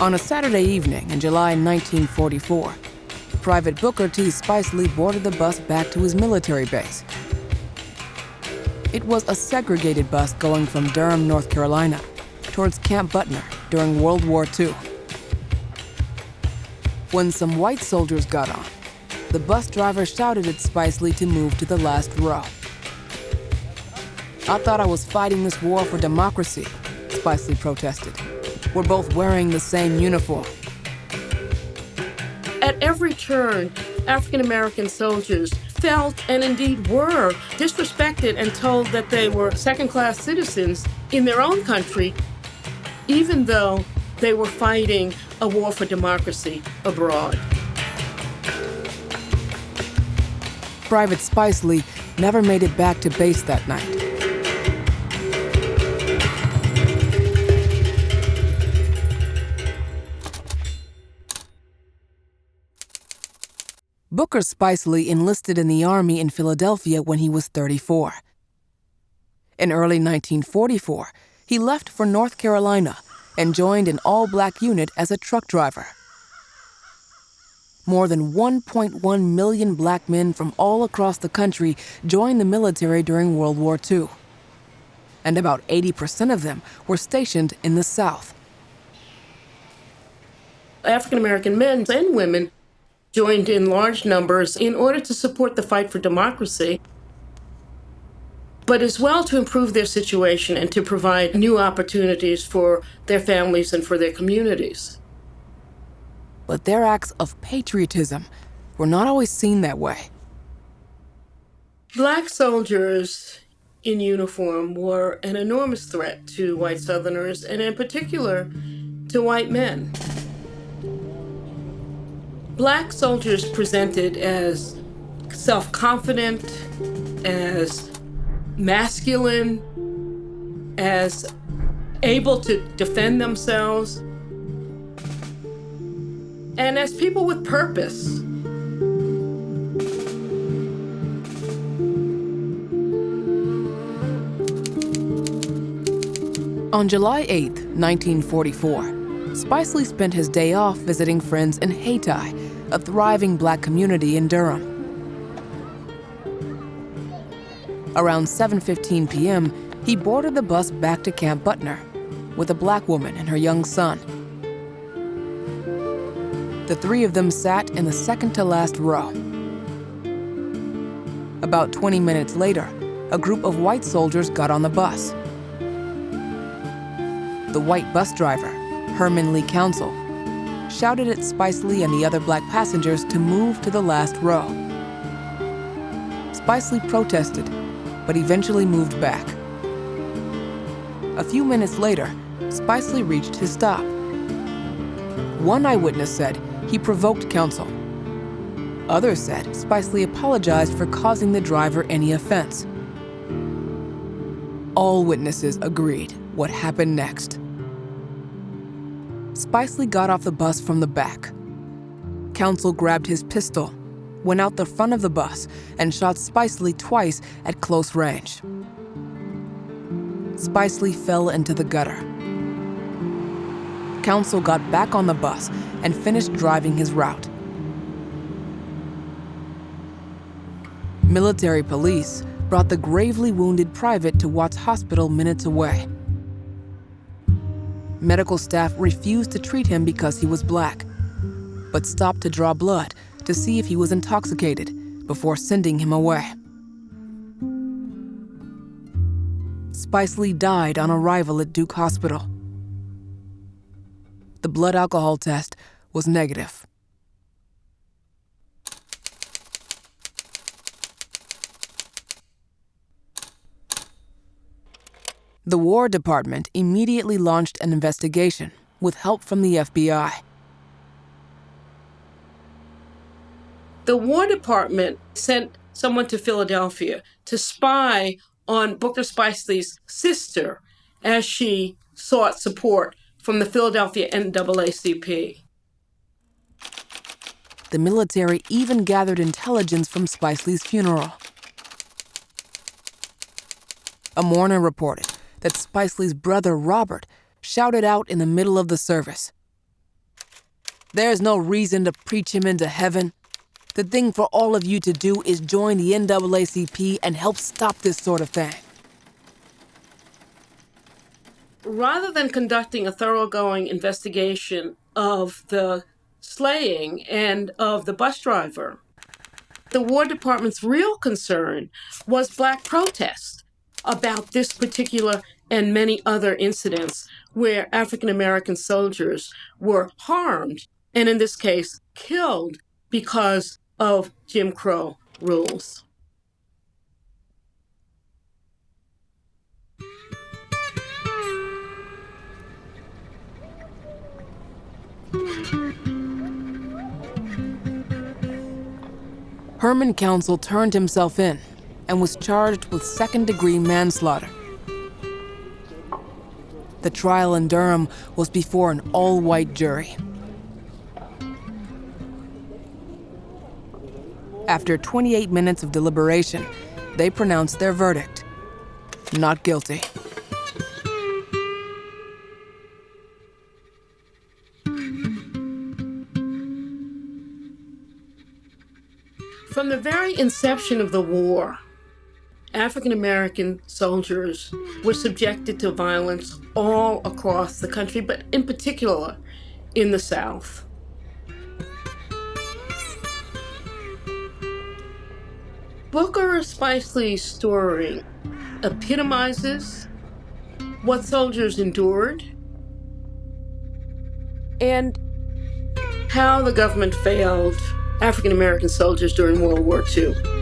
On a Saturday evening in July 1944, Private Booker T. Spicely boarded the bus back to his military base. It was a segregated bus going from Durham, North Carolina, towards Camp Butner during World War II. When some white soldiers got on, the bus driver shouted at Spicely to move to the last row. "I thought I was fighting this war for democracy," Spicely protested. "We're both wearing the same uniform." At every turn, African-American soldiers felt and indeed were disrespected and told that they were second-class citizens in their own country, even though they were fighting a war for democracy abroad. Private Spicely never made it back to base that night. Booker Spicely enlisted in the Army in Philadelphia when he was 34. In early 1944, he left for North Carolina and joined an all-black unit as a truck driver. More than 1.1 million black men from all across the country joined the military during World War II, and about 80% of them were stationed in the South. African-American men and women joined in large numbers in order to support the fight for democracy, but as well to improve their situation and to provide new opportunities for their families and for their communities. But their acts of patriotism were not always seen that way. Black soldiers in uniform were an enormous threat to white Southerners, and in particular to white men. Black soldiers presented as self-confident, as masculine, as able to defend themselves, and as people with purpose. On July 8, 1944, Spicely spent his day off visiting friends in Hayti, a thriving black community in Durham. Around 7:15 p.m., he boarded the bus back to Camp Butner with a black woman and her young son. The three of them sat in the second-to-last row. About 20 minutes later, a group of white soldiers got on the bus. The white bus driver, Herman Lee Council, shouted at Spicely and the other black passengers to move to the last row. Spicely protested, but eventually moved back. A few minutes later, Spicely reached his stop. One eyewitness said he provoked Council. Others said Spicely apologized for causing the driver any offense. All witnesses agreed what happened next. Spicely got off the bus from the back. Council grabbed his pistol, went out the front of the bus, and shot Spicely twice at close range. Spicely fell into the gutter. Council got back on the bus and finished driving his route. Military police brought the gravely wounded private to Watts Hospital minutes away. Medical staff refused to treat him because he was black, but stopped to draw blood to see if he was intoxicated before sending him away. Spicely died on arrival at Duke Hospital. The blood alcohol test was negative. The War Department immediately launched an investigation with help from the FBI. The War Department sent someone to Philadelphia to spy on Booker Spicely's sister as she sought support from the Philadelphia NAACP. The military even gathered intelligence from Spicely's funeral. A mourner reported that Spicely's brother Robert shouted out in the middle of the service, There's no reason to preach him into heaven. The thing for all of you to do is join the NAACP and help stop this sort of thing. Rather than conducting a thoroughgoing investigation of the slaying and of the bus driver, the War Department's real concern was Black protest about this particular and many other incidents where African American soldiers were harmed, and in this case, killed because of Jim Crow rules. Herman Counsel turned himself in and was charged with second-degree manslaughter. The trial in Durham was before an all-white jury. After 28 minutes of deliberation, they pronounced their verdict: not guilty. From the very inception of the war, African American soldiers were subjected to violence all across the country, but in particular in the South. Booker Spicely's story epitomizes what soldiers endured and how the government failed African American soldiers during World War II.